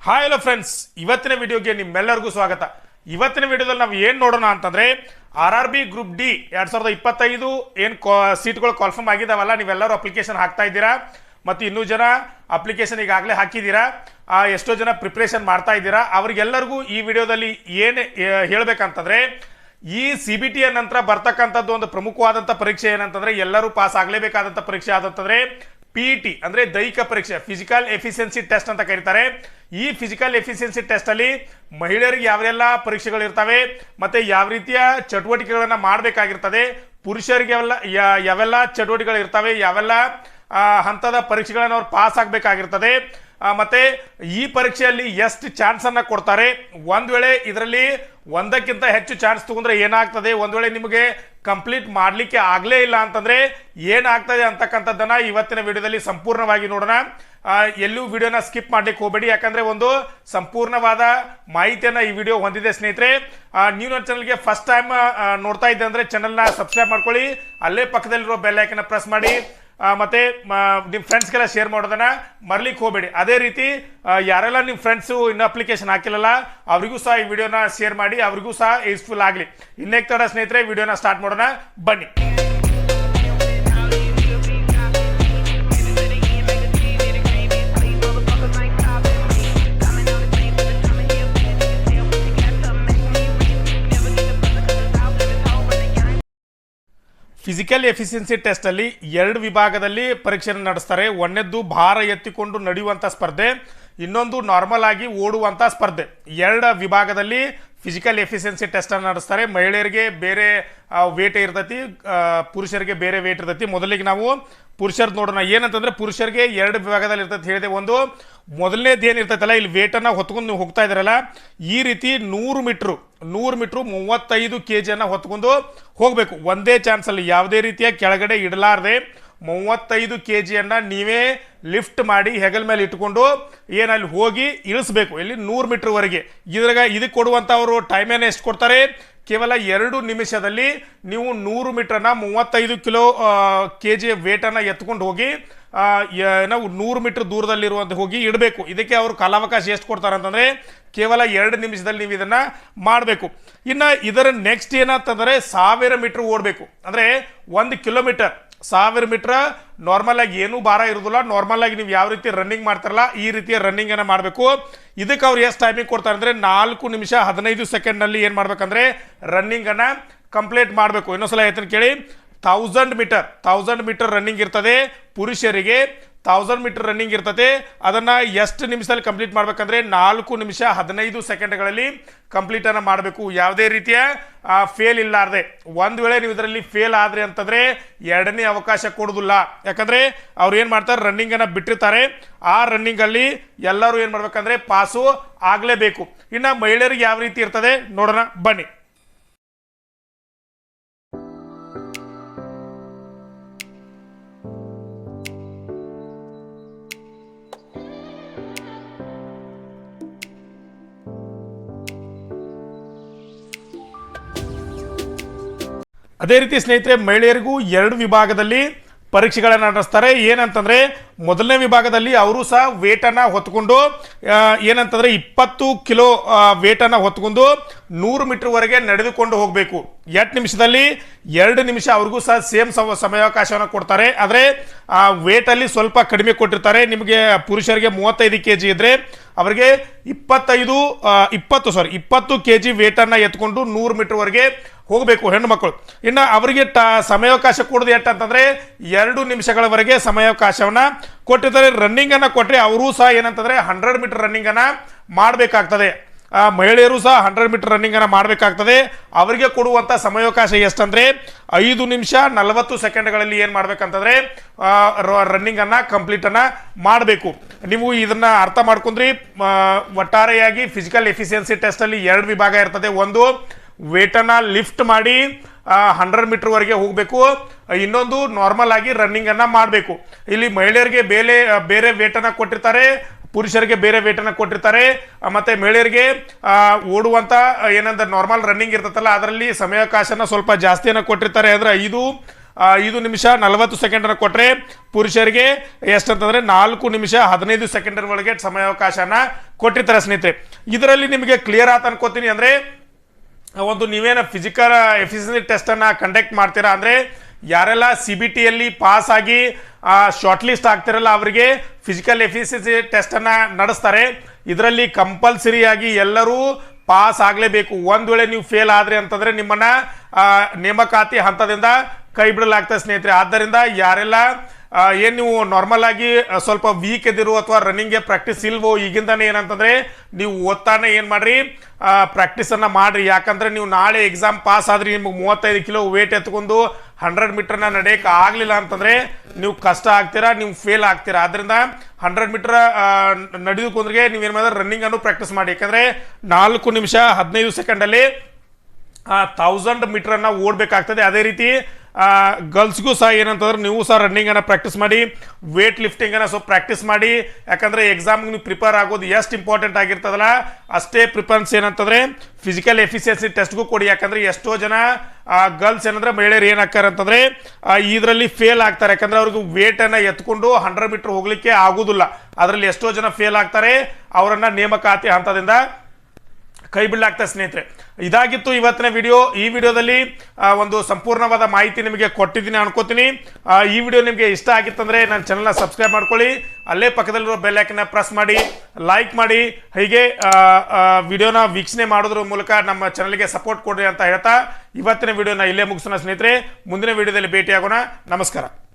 Hi hello friends, ಇವತ್ತಿನ ವಿಡಿಯೋಗೆ ನಿಮ್ಮೆಲ್ಲರಿಗೂ ಸ್ವಾಗತ. ಇವತ್ತಿನ ವಿಡಿಯೋದಲ್ಲಿ ನಾವು ಏನು ನೋಡೋಣ ಅಂತಂದ್ರೆ RRB ಗ್ರೂಪ್ ಡಿ 2025 ಏನು ಸೀಟ್ಗಳು ಕನ್ಫರ್ಮ್ ಆಗಿದಾವಲ್ಲ, ನೀವೆಲ್ಲರೂ ಅಪ್ಲಿಕೇಶನ್ ಹಾಕ್ತಾ ಇದ್ದೀರಾ ಮತ್ತು ಇನ್ನೂ ಜನ ಅಪ್ಲಿಕೇಶನ್ ಈಗಾಗಲೇ ಹಾಕಿದ್ದೀರಾ, ಎಷ್ಟೋ ಜನ ಪ್ರಿಪ್ರೇಷನ್ ಮಾಡ್ತಾ ಇದ್ದೀರಾ. ಅವರಿಗೆಲ್ಲರಿಗೂ ಈ ವಿಡಿಯೋದಲ್ಲಿ ಏನು ಹೇಳಬೇಕಂತಂದ್ರೆ, ಈ CBT ನಂತರ ಬರ್ತಕ್ಕಂಥದ್ದು ಒಂದು ಪ್ರಮುಖವಾದಂಥ ಪರೀಕ್ಷೆ ಏನಂತಂದ್ರೆ ಎಲ್ಲರೂ ಪಾಸ್ ಆಗಲೇಬೇಕಾದಂಥ ಪರೀಕ್ಷೆ ಆದಂತಂದ್ರೆ PET ಅಂದ್ರೆ ದೈಹಿಕ ಪರೀಕ್ಷೆ, ಫಿಸಿಕಲ್ ಎಫಿಷಿಯನ್ಸಿ ಟೆಸ್ಟ್ ಅಂತ ಕರೀತಾರೆ. ಈ ಫಿಸಿಕಲ್ ಎಫಿಷಿಯನ್ಸಿ ಟೆಸ್ಟ್ ಅಲ್ಲಿ ಮಹಿಳೆಯರಿಗೆ ಯಾವೆಲ್ಲ ಪರೀಕ್ಷೆಗಳು ಇರ್ತವೆ ಮತ್ತೆ ಯಾವ ರೀತಿಯ ಚಟುವಟಿಕೆಗಳನ್ನ ಮಾಡಬೇಕಾಗಿರ್ತದೆ, ಪುರುಷರಿಗೆ ಯಾವೆಲ್ಲ ಚಟುವಟಿಕೆಗಳು ಇರ್ತವೆ, ಯಾವೆಲ್ಲ ಹಂತದ ಪರೀಕ್ಷೆಗಳನ್ನು ಅವ್ರು ಪಾಸ್ ಆಗಬೇಕಾಗಿರ್ತದೆ, ಮತ್ತೆ ಈ ಪರೀಕ್ಷೆಯಲ್ಲಿ ಎಷ್ಟು ಚಾನ್ಸ್ ಅನ್ನ ಕೊಡ್ತಾರೆ, ಒಂದ್ ವೇಳೆ ಇದರಲ್ಲಿ ಒಂದಕ್ಕಿಂತ ಹೆಚ್ಚು ಚಾನ್ಸ್ ತಗೊಂಡ್ರೆ ಏನಾಗ್ತದೆ, ಒಂದ್ ವೇಳೆ ನಿಮಗೆ ಕಂಪ್ಲೀಟ್ ಮಾಡ್ಲಿಕ್ಕೆ ಆಗ್ಲೇ ಇಲ್ಲ ಅಂತಂದ್ರೆ ಏನಾಗ್ತದೆ ಅಂತಕ್ಕಂಥದ್ದನ್ನ ಇವತ್ತಿನ ವಿಡಿಯೋದಲ್ಲಿ ಸಂಪೂರ್ಣವಾಗಿ ನೋಡೋಣ. ಎಲ್ಲೂ ವಿಡಿಯೋನ ಸ್ಕಿಪ್ ಮಾಡ್ಲಿಕ್ಕೆ ಹೋಗಬೇಡಿ, ಯಾಕಂದ್ರೆ ಒಂದು ಸಂಪೂರ್ಣವಾದ ಮಾಹಿತಿಯನ್ನ ಈ ವಿಡಿಯೋ ಹೊಂದಿದೆ. ಸ್ನೇಹಿತರೆ, ನೀವು ನನ್ನ ಚಾನಲ್ಗೆ ಫಸ್ಟ್ ಟೈಮ್ ನೋಡ್ತಾ ಇದ್ದೆ ಅಂದ್ರೆ ಚಾನಲ್ನ ಸಬ್ಸ್ಕ್ರೈಬ್ ಮಾಡ್ಕೊಳ್ಳಿ, ಅಲ್ಲೇ ಪಕ್ಕದಲ್ಲಿರೋ ಬೆಲ್ ಐಕನ್ ಪ್ರೆಸ್ ಮಾಡಿ, ಮತ್ತೆ ನಿಮ್ಮ ಫ್ರೆಂಡ್ಸ್ಗೆಲ್ಲ ಶೇರ್ ಮಾಡೋದನ್ನ ಮರ್ಲಿಕ್ಕೆ ಹೋಗಬೇಡಿ. ಅದೇ ರೀತಿ ಯಾರೆಲ್ಲ ನಿಮ್ಮ ಫ್ರೆಂಡ್ಸು ಇನ್ನೂ ಅಪ್ಲಿಕೇಶನ್ ಹಾಕಿಲ್ಲಲ್ಲ ಅವರಿಗೂ ಸಹ ಈ ವಿಡಿಯೋನ ಶೇರ್ ಮಾಡಿ, ಅವರಿಗೂ ಸಹ ಯೂಸ್ಫುಲ್ ಆಗಲಿ. ಇನ್ನೇಕ್ ತಡ ಸ್ನೇಹಿತರೆ, ವಿಡಿಯೋನ ಸ್ಟಾರ್ಟ್ ಮಾಡೋಣ ಬನ್ನಿ. ಫಿಸಿಕಲ್ ಎಫಿಷಿಯನ್ಸಿ ಟೆಸ್ಟ್ ಅಲ್ಲಿ 2 ವಿಭಾಗದಲ್ಲಿ ಪರೀಕ್ಷೆಯನ್ನು ನಡೆಸ್ತಾರೆ. ಒಂದನೇದ್ದು ಭಾರ ಎತ್ತಿಕೊಂಡು ನಡೆಯುವಂಥ ಸ್ಪರ್ಧೆ, ಇನ್ನೊಂದು ನಾರ್ಮಲ್ ಆಗಿ ಓಡುವಂಥ ಸ್ಪರ್ಧೆ. 2 ವಿಭಾಗದಲ್ಲಿ ಫಿಸಿಕಲ್ ಎಫಿಷಿಯನ್ಸಿ ಟೆಸ್ಟ್ ಅನ್ನು ನಡೆಸ್ತಾರೆ. ಮಹಿಳೆಯರಿಗೆ ಬೇರೆ ವೇಟ್ ಇರ್ತೈತಿ, ಪುರುಷರಿಗೆ ಬೇರೆ ವೇಟ್ ಇರ್ತೈತಿ. ಮೊದಲಿಗೆ ನಾವು ಪುರುಷರದ್ದು ನೋಡೋಣ. ಏನಂತಂದ್ರೆ ಪುರುಷರಿಗೆ 2 ವಿಭಾಗದಲ್ಲಿ ಇರ್ತೈತಿ ಹೇಳಿದೆ. ಒಂದು ಮೊದಲನೇದು ಏನಿರ್ತೈತಲ್ಲ, ಇಲ್ಲಿ ವೇಟನ್ನು ಹೊತ್ಕೊಂಡು ನೀವು ಹೋಗ್ತಾ ಇದ್ದೀರಲ್ಲ, ಈ ರೀತಿ 100 ಮೀಟ್ರು 35 kg ಹೊತ್ಕೊಂಡು ಹೋಗಬೇಕು. ಒಂದೇ ಚಾನ್ಸಲ್ಲಿ ಯಾವುದೇ ರೀತಿಯ ಕೆಳಗಡೆ ಇಡಲಾರ್ದೆ 35 kg ನೀವೇ ಲಿಫ್ಟ್ ಮಾಡಿ ಹೆಗಲ ಮೇಲೆ ಇಟ್ಕೊಂಡು ಏನಲ್ಲಿ ಹೋಗಿ ಇಳಿಸ್ಬೇಕು, ಇಲ್ಲಿ 100 ಮೀಟರ್ವರೆಗೆ. ಇದಕ್ಕೆ ಕೊಡುವಂಥವರು ಟೈಮ್ ಏನು ಎಷ್ಟು ಕೊಡ್ತಾರೆ, ಕೇವಲ 2 ನಿಮಿಷದಲ್ಲಿ ನೀವು 100 ಮೀಟರ್ನ 35 kg ವೇಟನ್ನು ಎತ್ಕೊಂಡು ಹೋಗಿ ನಾವು 100 ಮೀಟರ್ ದೂರದಲ್ಲಿರುವಂತ ಹೋಗಿ ಇಡಬೇಕು. ಇದಕ್ಕೆ ಅವರು ಕಾಲಾವಕಾಶ ಎಷ್ಟು ಕೊಡ್ತಾರೆ ಅಂತಂದ್ರೆ ಕೇವಲ 2 ನಿಮಿಷದಲ್ಲಿ ನೀವು ಇದನ್ನ ಮಾಡಬೇಕು. ಇನ್ನು ಇದರ ನೆಕ್ಸ್ಟ್ ಏನಂತಂದ್ರೆ 1000 ಮೀಟರ್ ಓಡಬೇಕು. ಅಂದ್ರೆ 1 ಕಿಲೋಮೀಟರ್ 1000 ಮೀಟರ್ ನಾರ್ಮಲ್ ಆಗಿ ಏನೂ ಭಾರ ಇರೋದಿಲ್ಲ. ನಾರ್ಮಲ್ ಆಗಿ ನೀವು ಯಾವ ರೀತಿ ರನ್ನಿಂಗ್ ಮಾಡ್ತಾರಲ್ಲ ಈ ರೀತಿಯ ರನ್ನಿಂಗ್ ಅನ್ನ ಮಾಡಬೇಕು. ಇದಕ್ಕೆ ಅವ್ರು ಎಷ್ಟು ಟೈಮಿಂಗ್ ಕೊಡ್ತಾರೆ ಅಂದ್ರೆ 4 ನಿಮಿಷ 15 ಸೆಕೆಂಡ್ ನಲ್ಲಿ ಏನ್ ಮಾಡ್ಬೇಕಂದ್ರೆ ರನ್ನಿಂಗ್ ಅನ್ನ ಕಂಪ್ಲೀಟ್ ಮಾಡಬೇಕು. ಇನ್ನೊಂದ್ಸಲ ಹೇಳ್ತೀನಿ ಕೇಳಿ, 1000 ಮೀಟರ್ ರನ್ನಿಂಗ್ ಇರ್ತದೆ ಪುರುಷರಿಗೆ, 1000 ಮೀಟರ್ ರನ್ನಿಂಗ್ ಇರ್ತದೆ. ಅದನ್ನ ಎಷ್ಟು ನಿಮಿಷದಲ್ಲಿ ಕಂಪ್ಲೀಟ್ ಮಾಡ್ಬೇಕಂದ್ರೆ 4 ನಿಮಿಷ 15 ಸೆಕೆಂಡ್ಗಳಲ್ಲಿ ಕಂಪ್ಲೀಟ್ ಅನ್ನ ಮಾಡಬೇಕು, ಯಾವುದೇ ರೀತಿಯ ಫೇಲ್ ಇಲ್ಲಾರ್ದೆ. ಒಂದ್ ವೇಳೆ ನೀವು ಇದರಲ್ಲಿ ಫೇಲ್ ಆದ್ರೆ ಅಂತಂದ್ರೆ 2ನೇ ಅವಕಾಶ ಕೊಡುದಿಲ್ಲ. ಯಾಕಂದ್ರೆ ಅವ್ರು ಏನ್ ಮಾಡ್ತಾರೆ, ರನ್ನಿಂಗ್ ಅನ್ನ ಬಿಟ್ಟಿರ್ತಾರೆ. ಆ ರನ್ನಿಂಗ್ ಅಲ್ಲಿ ಎಲ್ಲರೂ ಏನ್ ಮಾಡ್ಬೇಕಂದ್ರೆ ಪಾಸು ಆಗ್ಲೇಬೇಕು. ಇನ್ನ ಮಹಿಳೆಯರಿಗೆ ಯಾವ ರೀತಿ ಇರ್ತದೆ ನೋಡೋಣ ಬನ್ನಿ. ಅದೇ ರೀತಿ ಸ್ನೇಹಿತರೆ, ಮಹಿಳೆಯರಿಗೂ 2 ವಿಭಾಗದಲ್ಲಿ ಪರೀಕ್ಷೆಗಳನ್ನು ನಡೆಸ್ತಾರೆ. ಏನಂತಂದ್ರೆ ಮೊದಲನೇ ವಿಭಾಗದಲ್ಲಿ ಅವರು ಸಹ ವೇಟನ್ನು ಹೊತ್ಕೊಂಡು ಏನಂತಂದ್ರೆ 20 ಕಿಲೋ ವೇಟನ್ನು ಹೊತ್ಕೊಂಡು 100 ಮೀಟರ್ವರೆಗೆ ನಡೆದುಕೊಂಡು ಹೋಗಬೇಕು. 8 ನಿಮಿಷದಲ್ಲಿ 2 ನಿಮಿಷ ಅವ್ರಿಗೂ ಸಹ ಸೇಮ್ ಸಮಯಾವಕಾಶವನ್ನು ಕೊಡ್ತಾರೆ. ಆದರೆ ವೇಟ್ ಅಲ್ಲಿ ಸ್ವಲ್ಪ ಕಡಿಮೆ ಕೊಟ್ಟಿರ್ತಾರೆ. ನಿಮಗೆ ಪುರುಷರಿಗೆ 35 kg ಇದ್ರೆ ಅವರಿಗೆ 20 kg ವೇಟನ್ನು ಎತ್ಕೊಂಡು 100 ಮೀಟರ್ವರೆಗೆ ಹೋಗಬೇಕು ಹೆಣ್ಣು ಮಕ್ಕಳು. ಇನ್ನು ಅವರಿಗೆ ಸಮಯಾವಕಾಶ ಕೊಡೋದು ಎಷ್ಟು ಅಂತಂದ್ರೆ 2 ನಿಮಿಷಗಳವರೆಗೆ ಸಮಯಾವಕಾಶವನ್ನ ಕೊಟ್ಟಿರ್ತಾರೆ. ರನ್ನಿಂಗ್ ಅನ್ನ ಕೊಟ್ಟರೆ ಅವರು ಸಹ ಏನಂತಂದ್ರೆ 100 ಮೀಟರ್ ರನ್ನಿಂಗ್ ಅನ್ನ ಮಾಡಬೇಕಾಗ್ತದೆ. ಮಹಿಳೆಯರು ಸಹ 100 ಮೀಟರ್ ರನ್ನಿಂಗ್ ಅನ್ನ ಮಾಡಬೇಕಾಗ್ತದೆ. ಅವರಿಗೆ ಕೊಡುವಂತ ಸಮಯಾವಕಾಶ ಎಷ್ಟಂದ್ರೆ 5 ನಿಮಿಷ 40 ಸೆಕೆಂಡ್ಗಳಲ್ಲಿ ಏನ್ ಮಾಡ್ಬೇಕಂತಂದ್ರೆ ರನ್ನಿಂಗ್ ಅನ್ನ ಕಂಪ್ಲೀಟ್ ಅನ್ನ ಮಾಡಬೇಕು. ನೀವು ಇದನ್ನ ಅರ್ಥ ಮಾಡ್ಕೊಂಡ್ರಿ. ಒಟ್ಟಾರೆಯಾಗಿ ಫಿಸಿಕಲ್ ಎಫಿಷಿಯನ್ಸಿ ಟೆಸ್ಟ್ ಅಲ್ಲಿ 2 ವಿಭಾಗ ಇರ್ತದೆ. ಒಂದು ವೇಟನ್ನ ಲಿಫ್ಟ್ ಮಾಡಿ 100 ಮೀಟರ್ವರೆಗೆ ಹೋಗಬೇಕು, ಇನ್ನೊಂದು ನಾರ್ಮಲ್ ಆಗಿ ರನ್ನಿಂಗ್ ಅನ್ನ ಮಾಡಬೇಕು. ಇಲ್ಲಿ ಮಹಿಳೆಯರಿಗೆ ಬೇರೆ ವೇಟನ್ನ ಕೊಟ್ಟಿರ್ತಾರೆ, ಪುರುಷರಿಗೆ ಬೇರೆ ವೇಟನ್ನು ಕೊಟ್ಟಿರ್ತಾರೆ. ಮತ್ತೆ ಮಹಿಳೆಯರಿಗೆ ಓಡುವಂತ ಏನಂದ್ರೆ ನಾರ್ಮಲ್ ರನ್ನಿಂಗ್ ಇರ್ತದಲ್ಲ ಅದರಲ್ಲಿ ಸಮಯಾವಕಾಶನ ಸ್ವಲ್ಪ ಜಾಸ್ತಿಯನ್ನು ಕೊಟ್ಟಿರ್ತಾರೆ. ಅಂದ್ರೆ 5 ನಿಮಿಷ 40 ಸೆಕೆಂಡನ್ನು ಕೊಟ್ಟರೆ ಪುರುಷರಿಗೆ ಎಷ್ಟಂತಂದರೆ 4 ನಿಮಿಷ 15 ಸೆಕೆಂಡರ್ ಒಳಗೆ ಸಮಯಾವಕಾಶನ ಕೊಟ್ಟಿರ್ತಾರೆ ಸ್ನೇಹಿತರೆ. ಇದರಲ್ಲಿ ನಿಮಗೆ ಕ್ಲಿಯರ್ ಆತ ಅನ್ಕೋತೀನಿ. ಅಂದರೆ ಒಂದು ನೀವೇನು ಫಿಸಿಕಲ್ ಎಫಿಷಿಯನ್ಸಿ ಟೆಸ್ಟನ್ನು ಕಂಡಕ್ಟ್ ಮಾಡ್ತೀರಾ ಅಂದರೆ ಯಾರೆಲ್ಲ CBT ಯಲ್ಲಿ ಪಾಸ್ ಆಗಿ ಶಾರ್ಟ್ ಲಿಸ್ಟ್ ಆಗ್ತಿರಲ್ಲ ಅವರಿಗೆ ಫಿಸಿಕಲ್ ಎಫಿಷಿಯನ್ಸಿ ಟೆಸ್ಟನ್ನು ನಡೆಸ್ತಾರೆ. ಇದರಲ್ಲಿ ಕಂಪಲ್ಸರಿಯಾಗಿ ಎಲ್ಲರೂ ಪಾಸ್ ಆಗಲೇಬೇಕು. ಒಂದು ವೇಳೆ ನೀವು ಫೇಲ್ ಆದರೆ ಅಂತಂದರೆ ನಿಮ್ಮನ್ನು ನೇಮಕಾತಿ ಹಂತದಿಂದ ಕೈ ಬಿಡಲಾಗ್ತದೆ ಸ್ನೇಹಿತರೆ. ಆದ್ದರಿಂದ ಯಾರೆಲ್ಲ ಏನು ನೀವು ನಾರ್ಮಲ್ ಆಗಿ ಸ್ವಲ್ಪ ವೀಕ್ ಎದಿರು ಅಥವಾ ರನ್ನಿಂಗ್ಗೆ ಪ್ರಾಕ್ಟೀಸ್ ಇಲ್ವೋ ಈಗಿಂದಾನೆ ಏನಂತಂದರೆ ನೀವು ಓದ್ತಾನೆ ಏನು ಮಾಡಿರಿ ಪ್ರಾಕ್ಟೀಸನ್ನು ಮಾಡಿರಿ. ಯಾಕಂದರೆ ನೀವು ನಾಳೆ ಎಕ್ಸಾಮ್ ಪಾಸ್ ಆದರೆ ನಿಮಗೆ 35 ಕಿಲೋ ವೇಟ್ ಎತ್ಕೊಂಡು 100 ಮೀಟರ್ನ ನಡೆಯೋಕೆ ಆಗಲಿಲ್ಲ ಅಂತಂದರೆ ನೀವು ಕಷ್ಟ ಆಗ್ತೀರಾ, ನೀವು ಫೇಲ್ ಆಗ್ತೀರಾ. ಆದ್ದರಿಂದ 100 ಮೀಟರ್ ನಡೆಯೋಕೊಂಡ್ರಿಗೆ ನೀವೇನು ಮಾಡಿದ್ರೆ ರನ್ನಿಂಗನ್ನು ಪ್ರಾಕ್ಟೀಸ್ ಮಾಡಿ. ಯಾಕಂದರೆ 4 ನಿಮಿಷ 15 ಸೆಕೆಂಡಲ್ಲಿ 1000 ಮೀಟರನ್ನು ಓಡಬೇಕಾಗ್ತದೆ. ಅದೇ ರೀತಿ ಗರ್ಲ್ಸ್ಗೂ ಸಹ ಏನಂತಂದ್ರೆ ನೀವು ಸಹ ರನ್ನಿಂಗನ್ನು ಪ್ರಾಕ್ಟೀಸ್ ಮಾಡಿ, ವೇಟ್ ಲಿಫ್ಟಿಂಗನ್ನು ಸ್ವಲ್ಪ ಪ್ರಾಕ್ಟೀಸ್ ಮಾಡಿ. ಯಾಕಂದರೆ ಎಕ್ಸಾಮ್ಗೆ ನೀವು ಪ್ರಿಪೇರ್ ಆಗೋದು ಎಷ್ಟು ಇಂಪಾರ್ಟೆಂಟ್ ಆಗಿರ್ತದಲ್ಲ ಅಷ್ಟೇ ಪ್ರಿಫರೆನ್ಸ್ ಏನಂತಂದರೆ ಫಿಸಿಕಲ್ ಎಫಿಷಿಯನ್ಸಿ ಟೆಸ್ಟ್ಗೂ ಕೊಡಿ. ಯಾಕಂದರೆ ಎಷ್ಟೋ ಜನ ಗರ್ಲ್ಸ್ ಏನಂದರೆ ಮಹಿಳೆಯರು ಏನಾಗ್ತಾರೆ ಅಂತಂದರೆ ಇದರಲ್ಲಿ ಫೇಲ್ ಆಗ್ತಾರೆ. ಯಾಕಂದರೆ ಅವ್ರಿಗೆ ವೇಟನ್ನು ಎತ್ಕೊಂಡು 100 ಮೀಟರ್ ಹೋಗಲಿಕ್ಕೆ ಆಗೋದಿಲ್ಲ. ಅದರಲ್ಲಿ ಎಷ್ಟೋ ಜನ ಫೇಲ್ ಆಗ್ತಾರೆ, ಅವರನ್ನು ನೇಮಕಾತಿ ಹಂತದಿಂದ ಕೈ ಬಿಡಲಾಗ್ತದೆ ಸ್ನೇಹಿತರೆ. ಇದಾಗಿತ್ತು ಇವತ್ತಿನ ವಿಡಿಯೋ. ಈ ವಿಡಿಯೋದಲ್ಲಿ ಒಂದು ಸಂಪೂರ್ಣವಾದ ಮಾಹಿತಿ ನಿಮಗೆ ಕೊಟ್ಟಿದ್ದೀನಿ ಅನ್ಕೋತೀನಿ. ಈ ವಿಡಿಯೋ ನಿಮಗೆ ಇಷ್ಟ ಆಗಿತ್ತಂದರೆ ನನ್ನ ಚಾನಲ್ನ ಸಬ್ಸ್ಕ್ರೈಬ್ ಮಾಡ್ಕೊಳ್ಳಿ, ಅಲ್ಲೇ ಪಕ್ಕದಲ್ಲಿರೋ ಬೆಲ್ ಐಕನ್ನ ಪ್ರೆಸ್ ಮಾಡಿ, ಲೈಕ್ ಮಾಡಿ, ಹೀಗೆ ವಿಡಿಯೋನ ವೀಕ್ಷಣೆ ಮಾಡೋದ್ರ ಮೂಲಕ ನಮ್ಮ ಚಾನಲ್ಗೆ ಸಪೋರ್ಟ್ ಕೊಡ್ರಿ ಅಂತ ಹೇಳ್ತಾ ಇವತ್ತಿನ ವಿಡಿಯೋನ ಇಲ್ಲೇ ಮುಗಿಸೋಣ ಸ್ನೇಹಿತರೆ. ಮುಂದಿನ ವಿಡಿಯೋದಲ್ಲಿ ಭೇಟಿಯಾಗೋಣ. ನಮಸ್ಕಾರ.